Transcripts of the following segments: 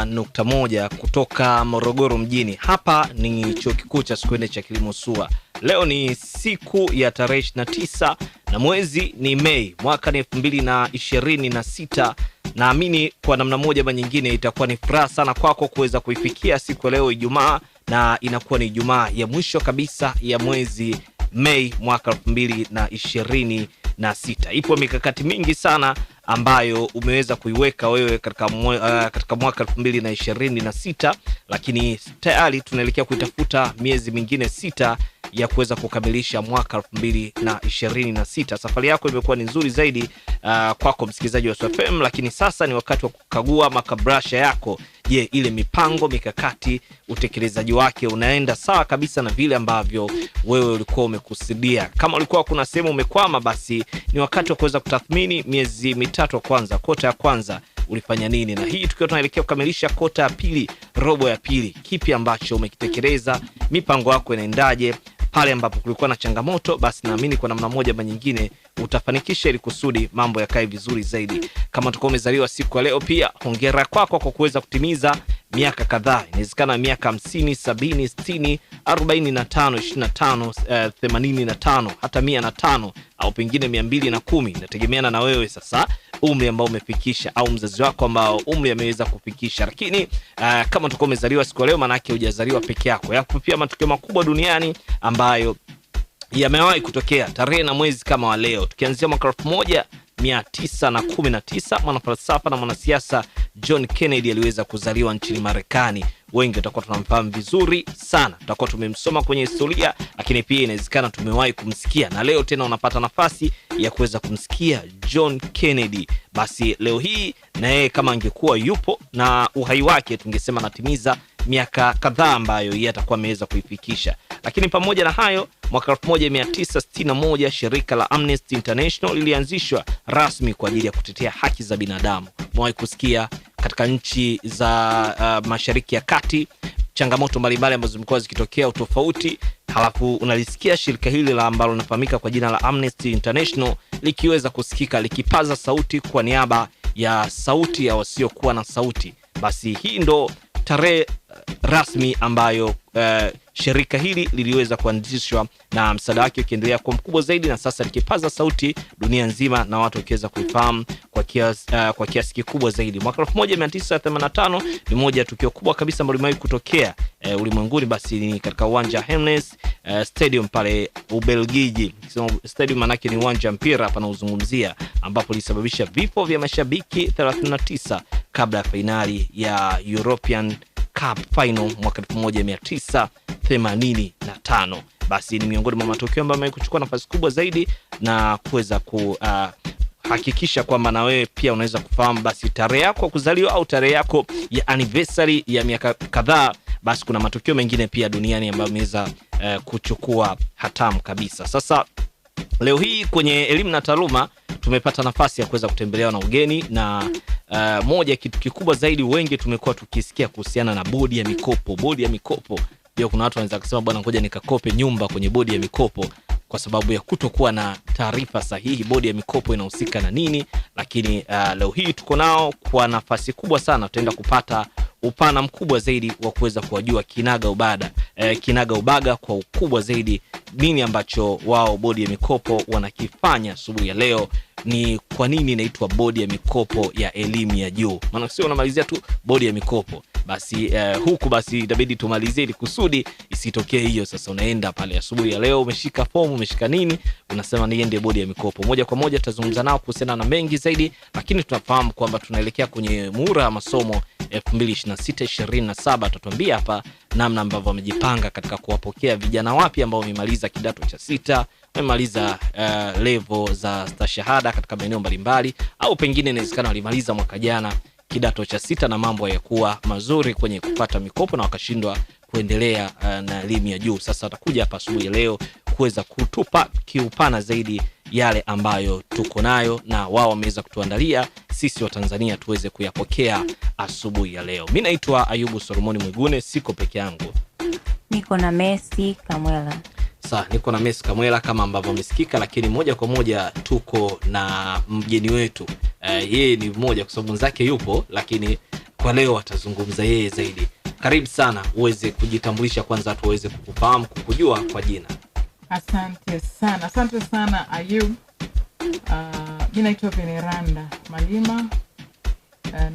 1 kutoka Morogoro mjini. Hapa ni chuo kikuu cha Sokoine cha kilimo SUA. Leo ni siku ya tarehe 29 na mwezi ni Mei mwaka 2026. Naamini kwa namna moja ama nyingine itakuwa ni furaha sana kwako kuweza kuifikia siku leo Ijumaa, na inakuwa ni Ijumaa ya mwisho kabisa ya mwezi Mei mwaka 2026. Ipo mikakati mingi sana ambayo umeweza kuiweka wewe katika mwaka 2026, lakini tayari tunaelekea kuitafuta miezi mingine 6 ya kuweza kukamilisha mwaka 2026. Safari yako imekuwa ni nzuri zaidi kwako msikilizaji wa SFM, lakini sasa ni wakati wa kukagua makabrasha yako. Je, ile mipango, mikakati, utekelezaji wake unaenda sawa kabisa na vile ambavyo wewe ulikuwa umekusudia? Kama ulikuwa kuna sehemu umekwama, basi ni wakati wa kuweza kutathmini miezi mitatu ya kwanza, kota ya kwanza ulifanya nini, na hii tukiwa tunaelekea kukamilisha kota ya pili, robo ya pili, kipi ambacho umekitekeleza, mipango yako inaendaje? Pale ambapo kulikuwa na changamoto, basi naamini kwa namna moja ama nyingine utafanikisha ili kusudi mambo yakae vizuri zaidi. Kama utakuwa umezaliwa siku ya leo, pia hongera kwako kwa kuweza kutimiza miaka kadhaa. Inawezekana miaka 50, 70, 60, 45, 25, 85, hata 105 au pengine 210. Inategemeana na wewe sasa umri ambao umefikisha au mzazi wako ambao umri ameweza kufikisha. Lakini kama utakuwa umezaliwa siku ya leo, maana yake hujazaliwa peke yako. Yapo pia matukio makubwa duniani ambayo yamewahi kutokea tarehe na mwezi kama wa leo. Tukianzia mwaka 1919, mwanafalsafa na mwanasiasa John Kennedy aliweza kuzaliwa nchini Marekani. Wengi tutakuwa tunamfahamu vizuri sana, tutakuwa tumemsoma kwenye historia, lakini pia inawezekana tumewahi kumsikia, na leo tena unapata nafasi ya kuweza kumsikia John Kennedy. Basi leo hii na yeye kama angekuwa yupo na uhai wake, tungesema anatimiza miaka kadhaa ambayo yeye atakuwa ameweza kuifikisha. Lakini pamoja na hayo, mwaka 1961 shirika la Amnesty International lilianzishwa rasmi kwa ajili ya kutetea haki za binadamu. Mwahi kusikia katika nchi za Mashariki ya Kati changamoto mbalimbali ambazo zimekuwa zikitokea utofauti, halafu unalisikia shirika hili la ambalo linafahamika kwa jina la Amnesty International likiweza kusikika likipaza sauti kwa niaba ya sauti ya wasiokuwa na sauti. Basi hii ndo tarehe rasmi ambayo shirika hili liliweza kuanzishwa, na msaada wake ukiendelea kuwa mkubwa zaidi, na sasa likipaza sauti dunia nzima na watu wakiweza kuifahamu kwa kiasi kikubwa zaidi. Mwaka 1985 ni moja ya tukio kubwa kabisa ambalo limewahi kutokea ulimwenguni. Basi ni katika uwanja Hermes Stadium pale Ubelgiji. Stadium manake ni uwanja mpira hapa na uzungumzia, ambapo lisababisha vifo vya mashabiki 39 kabla ya finali ya European Cup Final mwaka 1985. Basi ni miongoni mwa matukio ambayo yamekuchukua nafasi kubwa zaidi na kuweza hakikisha kwamba na wewe pia unaweza kufahamu basi tarehe yako ya kuzaliwa au tarehe yako ya anniversary ya miaka kadhaa. Basi kuna matukio mengine pia duniani ambayo yameweza kuchukua hatamu kabisa. Sasa leo hii kwenye elimu na taaluma tumepata nafasi ya kuweza kutembelewa na ugeni, na moja kitu kikubwa zaidi wengi tumekuwa tukisikia kuhusiana na bodi ya mikopo. Bodi ya mikopo, pia kuna watu wanaweza kusema bwana, ngoja nikakope nyumba kwenye bodi ya mikopo, kwa sababu ya kutokuwa na taarifa sahihi bodi ya mikopo inahusika na nini. Lakini leo hii tuko nao kwa nafasi kubwa sana, tutaenda kupata upana mkubwa zaidi wa kuweza kuwajua kinaga ubaga kwa ukubwa zaidi nini ambacho wao bodi ya mikopo wanakifanya asubuhi ya leo. Ni kwa nini inaitwa bodi ya mikopo ya elimu ya juu? Maana sio unamalizia tu bodi ya mikopo basi huku basi itabidi tumalizie ili kusudi isitokee hiyo. Sasa unaenda pale asubuhi ya leo umeshika fomu, umeshika nini, unasema niende bodi ya mikopo. Moja kwa moja tutazungumza nao kuhusiana na mengi zaidi, lakini tunafahamu kwamba tunaelekea kwenye muhula wa masomo 2026-27. Tutuambia hapa namna ambavyo wamejipanga katika kuwapokea vijana wapya ambao wamemaliza kidato cha 6, wamemaliza level za stashahada katika maeneo mbalimbali, au pengine inawezekana walimaliza mwaka jana kidato cha 6 na mambo hayakuwa mazuri kwenye kupata mikopo na wakashindwa kuendelea na elimu ya juu. Sasa atakuja hapa asubuhi ya leo kuweza kutupa kiupana zaidi yale ambayo tuko nayo na wao wameweza kutuandalia sisi wa Tanzania tuweze kuyapokea asubuhi ya leo. Mimi naitwa Ayubu Solomoni Mwigune, siko peke yangu. Niko na Messi Kamwela. Niko na Messi Kamwela kama ambavyo umesikika, lakini moja kwa moja tuko na mgeni wetu. Yeye ni mmoja kwa sababu mzake yupo, lakini kwa leo atazungumza yeye zaidi. Karibu sana, uweze kujitambulisha kwanza, watu waweze kukufahamu, kukujua kwa jina. Asante sana Ayub. Mimi naitwa Veneranda Malima.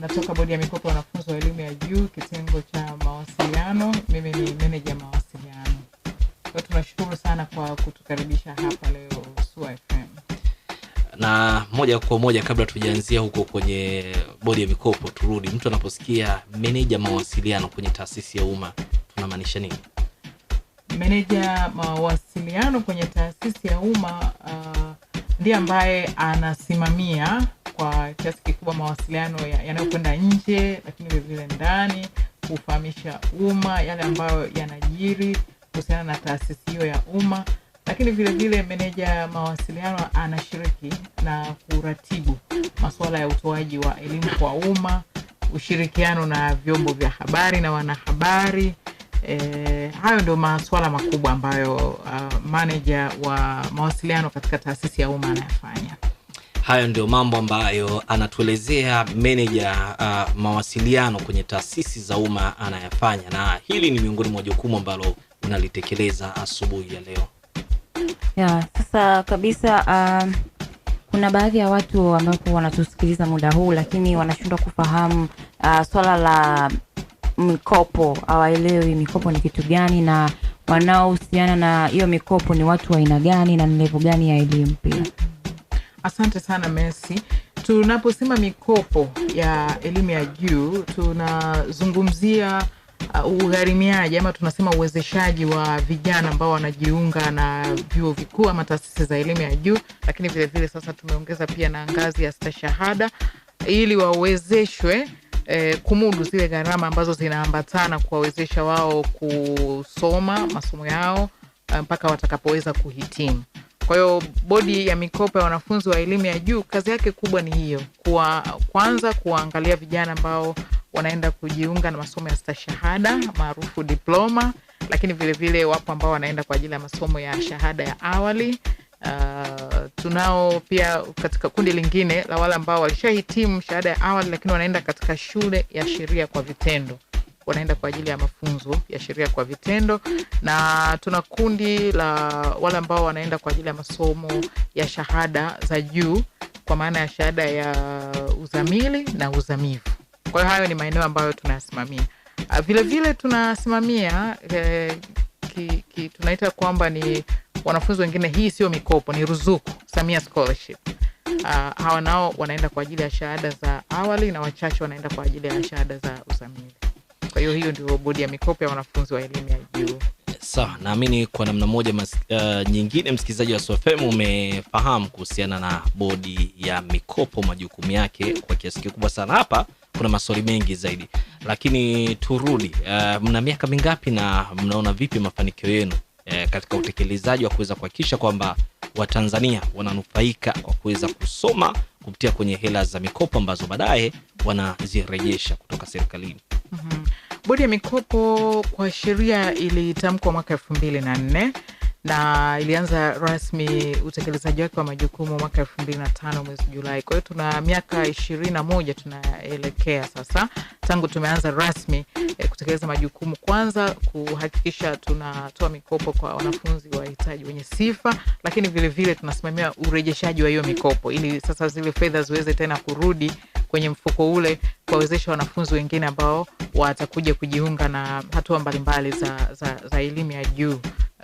Natoka bodi ya mikopo ya wanafunzi wa elimu ya juu, kitengo cha mawasiliano. Mimi ni manager mawasiliano. Kwa tunashukuru sana kwa kutukaribisha hapa leo SUA FM. Na moja kwa moja, kabla tujaanzia huko kwenye bodi ya mikopo, turudi, mtu anaposikia manager mawasiliano kwenye taasisi ya umma tunamaanisha nini? Manager mawasiliano kwenye taasisi ya umma ndiye ambaye anasimamia kwa kiasi kikubwa mawasiliano yanayokwenda nje, lakini vile vile ndani, kufahamisha umma yale ambayo yanajiri kuhusiana na taasisi hiyo ya umma. Lakini vile vile meneja mawasiliano anashiriki na kuratibu masuala ya utoaji wa elimu kwa umma, ushirikiano na vyombo vya habari na wanahabari. Hayo ndio masuala makubwa ambayo manager wa mawasiliano katika taasisi ya umma anayafanya. Hayo ndio mambo ambayo anatuelezea manager mawasiliano kwenye taasisi za umma anayafanya, na hili ni miongoni mwa jukumu ambalo unalitekeleza asubuhi ya leo. Sasa kabisa kuna baadhi ya watu ambao wanatusikiliza muda huu lakini wanashindwa kufahamu swala la mikopo. Hawaelewi mikopo ni kitu gani, na wanaohusiana na hiyo mikopo ni watu wa aina gani na level gani ya elimu pia. Asante sana Messi. Tunaposema mikopo ya elimu ya juu, tunazungumzia ugharimiaji ama tunasema uwezeshaji wa vijana ambao wanajiunga na vyuo vikuu ama taasisi za elimu ya juu, lakini vile vile sasa tumeongeza pia na ngazi ya stashahada ili wawezeshwe kumudu zile gharama ambazo zinaambatana kuwawezesha wao kusoma masomo yao mpaka watakapoweza kuhitimu. Kwa hiyo bodi ya mikopo ya wanafunzi wa elimu ya juu kazi yake kubwa ni hiyo, kwanza kuangalia vijana ambao wanaenda kujiunga na masomo ya stashahada maarufu diploma, lakini vile vile wapo ambao wanaenda kwa ajili ya masomo ya shahada ya awali. Tunao pia katika kundi lingine la wale ambao walishahitimu shahada ya awali lakini wanaenda katika shule ya sheria kwa vitendo, wanaenda kwa ajili ya mafunzo ya sheria kwa vitendo. Na tuna kundi la wale ambao wanaenda kwa ajili ya masomo ya shahada za juu kwa maana ya shahada ya uzamili na uzamivu. Kwa hiyo hayo ni maeneo ambayo tunasimamia. Vile vile tunasimamia tunaita kwamba ni wanafunzi wengine, hii sio mikopo, ni ruzuku, Samia Scholarship. Hawa nao wanaenda kwa ajili ya shahada za awali na wachache wanaenda kwa ajili ya shahada za uzamili. Kwa hiyo hiyo ndio bodi ya mikopo ya wanafunzi wa elimu ya juu. Sawa, naamini kwa namna moja nyingine msikilizaji wa SUA FM umefahamu kuhusiana na bodi ya mikopo, majukumu yake kwa kiasi kikubwa sana. Hapa kuna maswali mengi zaidi, lakini turudi, mna miaka mingapi na mnaona vipi mafanikio yenu katika utekelezaji wa kuweza kuhakikisha kwamba Watanzania wananufaika kwa kuweza kusoma kupitia kwenye hela za mikopo ambazo baadaye wanazirejesha kutoka serikalini? Bodi ya mikopo kwa sheria ilitamkwa mwaka 2004 na ilianza rasmi utekelezaji wake wa majukumu mwaka 2005 mwezi Julai. Kwa hiyo tuna miaka 21 tunaelekea sasa tangu tumeanza rasmi kutekeleza majukumu. Kwanza kuhakikisha tunatoa mikopo kwa wanafunzi wahitaji wenye sifa, lakini vile vile tunasimamia urejeshaji wa hiyo mikopo ili sasa zile fedha ziweze tena kurudi kwenye mfuko ule kuwawezesha wanafunzi wengine ambao watakuja kujiunga na hatua mbalimbali za elimu ya juu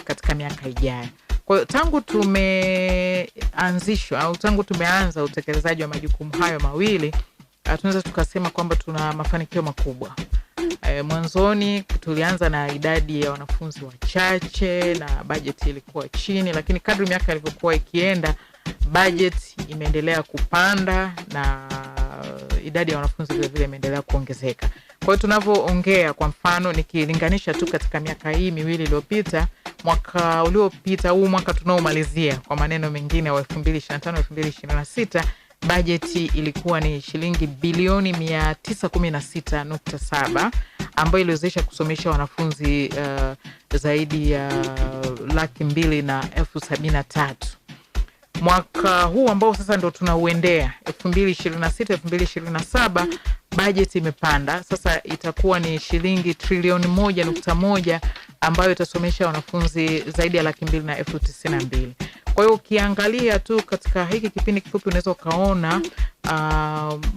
katika miaka ijayo. Kwa hiyo tangu tumeanza utekelezaji wa majukumu hayo mawili, tunaweza tukasema kwamba tuna mafanikio makubwa. Mwanzoni tulianza na idadi ya wanafunzi wachache na bajeti ilikuwa chini, lakini kadri miaka ilivyokuwa ikienda bajeti imeendelea kupanda na idadi ya wanafunzi vile vile imeendelea kuongezeka. Kwa hiyo tunavyoongea, kwa mfano nikilinganisha tu katika miaka hii miwili iliyopita, mwaka uliopita, huu mwaka tunaomalizia kwa maneno mengine wa 2025-2026, bajeti ilikuwa ni shilingi bilioni 916.7 ambayo iliwezesha kusomesha wanafunzi zaidi ya 273,000. Mwaka huu ambao sasa ndo tunauendea 2026-2027, budget imepanda, sasa itakuwa ni shilingi trilioni 1.1 ambayo itasomesha wanafunzi zaidi ya 292,000. Kwa hiyo ukiangalia tu katika hiki kipindi kifupi unaweza ukaona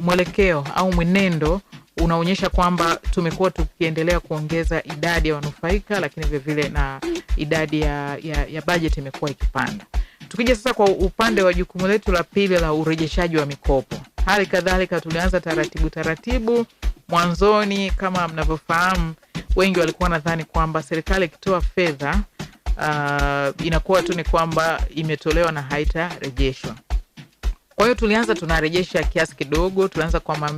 mwelekeo au mwenendo unaonyesha kwamba tumekuwa tukiendelea kuongeza idadi ya wanufaika, lakini vile vile na idadi ya budget imekuwa ikipanda. Tukija sasa kwa upande wa jukumu letu la pili la urejeshaji wa mikopo, hali kadhalika tulianza taratibu. Mwanzoni kama mnavyofahamu, wengi walikuwa nadhani kwamba serikali ikitoa fedha inakuwa tu ni kwamba imetolewa na haitarejeshwa. Kwa hiyo tulianza tunarejesha kiasi kidogo, tulianza kwa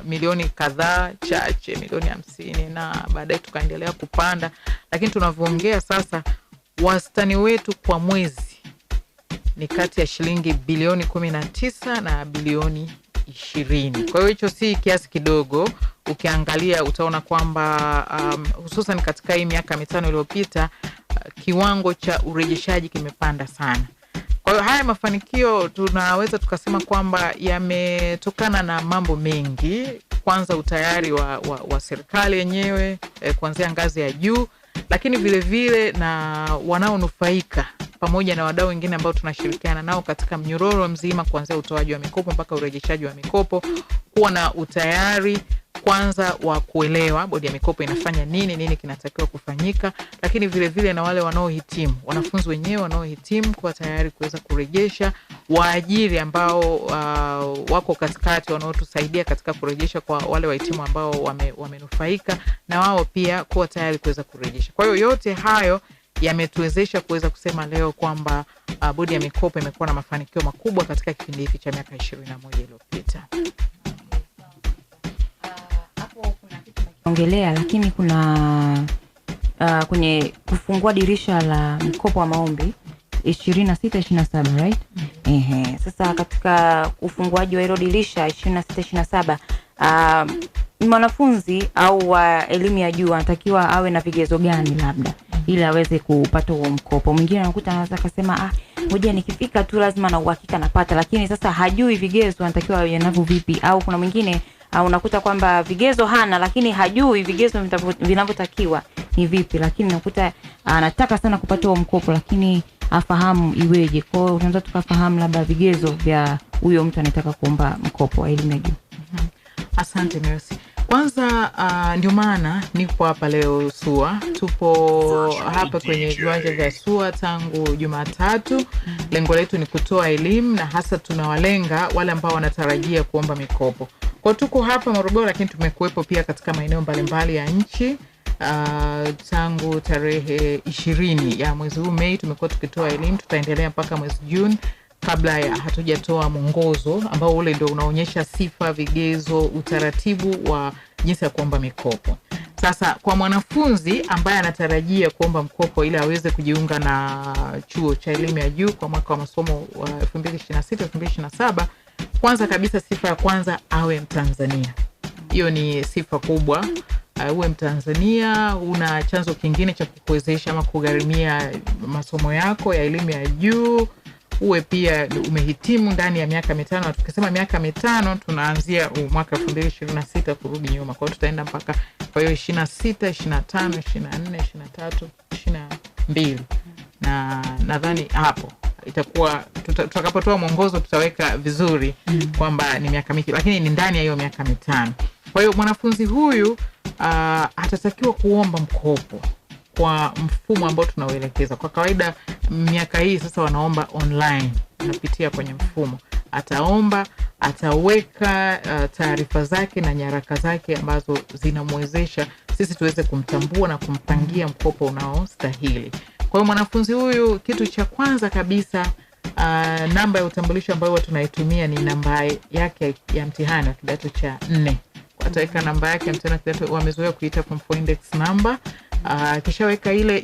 milioni kadhaa chache, milioni 50, na baadaye tukaendelea kupanda, lakini tunavyoongea sasa wastani wetu kwa mwezi ni kati ya shilingi bilioni 19 na bilioni 20. Kwa hiyo hicho si kiasi kidogo. Ukiangalia utaona kwamba hususan katika hii miaka 5 iliyopita kiwango cha urejeshaji kimepanda sana. Kwa hiyo haya mafanikio tunaweza tukasema kwamba yametokana na mambo mengi. Kwanza utayari wa serikali yenyewe kuanzia ngazi ya juu, lakini vile vile na wanaonufaika pamoja na wadau wengine ambao tunashirikiana nao katika mnyororo mzima kuanzia utoaji wa mikopo mpaka urejeshaji wa mikopo, kuwa na utayari kwanza wa kuelewa bodi ya mikopo inafanya nini kinatakiwa kufanyika, lakini vile vile na wale wanaohitimu, wanafunzi wenyewe wanaohitimu kuwa tayari kuweza kurejesha, waajiri ambao wako katikati wanaotusaidia katika kurejesha kwa wale wahitimu ambao wamenufaika, na wao pia kuwa tayari kuweza kurejesha. Kwa hiyo yote hayo yametuwezesha kuweza kusema leo kwamba bodi ya mikopo imekuwa na mafanikio makubwa katika kipindi hiki cha miaka 21 iliyopita. Ongelea, lakini kuna kwenye kufungua dirisha la mkopo wa maombi 26-27, right? Sasa katika ufunguaji wa hilo dirisha 26-27, mwanafunzi au wa elimu ya juu anatakiwa awe na vigezo gani labda ili aweze kupata huo mkopo? Mwingine anakuta anaweza kusema ngoja nikifika tu lazima na uhakika napata, lakini sasa hajui vigezo anatakiwa awe navyo vipi. Au kuna mwingine unakuta kwamba vigezo hana, lakini hajui vigezo vinavyotakiwa ni vipi, lakini unakuta anataka sana kupata huo mkopo lakini afahamu iweje. Kwa hiyo tunaweza tukafahamu labda vigezo vya huyo mtu anataka kuomba mkopo wa elimu ya juu. Asante Mercy. Kwanza ndio maana nipo hapa leo SUA. Tupo hapa kwenye viwanja vya SUA tangu Jumatatu. Lengo letu ni kutoa elimu na hasa tunawalenga wale ambao wanatarajia kuomba mikopo. Kwa tuko hapa Morogoro, lakini tumekuwepo pia katika maeneo mbalimbali ya nchi. Tangu tarehe 20 ya mwezi huu Mei tumekuwa tukitoa elimu, tutaendelea mpaka mwezi Juni kabla ya hatujatoa mwongozo ambao ule ndio unaonyesha sifa, vigezo, utaratibu wa jinsi ya kuomba mikopo. Sasa kwa mwanafunzi ambaye anatarajia kuomba mkopo ili aweze kujiunga na chuo cha elimu ya juu kwa mwaka wa masomo wa 2026-2027, kwanza kabisa sifa ya kwanza awe Mtanzania. Hiyo ni sifa kubwa. Uwe Mtanzania, una chanzo kingine cha kukuwezesha ama kugharimia masomo yako ya elimu ya juu. Uwe pia umehitimu ndani ya miaka 5, na tukisema miaka 5 tunaanzia mwaka 2026 kurudi nyuma. Kwa hiyo tutaenda mpaka kwa hiyo 26, 25, 24, 23, 22. Na nadhani hapo itakuwa tutakapotoa mwongozo tutaweka vizuri kwamba ni miaka mingi, lakini ni ndani ya hiyo miaka 5. Kwa hiyo mwanafunzi huyu atatakiwa kuomba mkopo kwa mfumo ambao tunauelekeza. Kwa kawaida miaka hii sasa wanaomba online, unapitia kwenye mfumo. Ataomba, ataweka taarifa zake na nyaraka zake ambazo zinamwezesha sisi tuweze kumtambua na kumpangia mkopo unaostahili. Kwa hiyo mwanafunzi huyu, kitu cha kwanza kabisa, namba ya utambulisho ambayo tunaitumia ni namba yake ya mtihani wa kidato cha 4. Ataweka namba yake ya mtihani wa kidato, wamezoea kuita form 4 index number. Kisha weka ile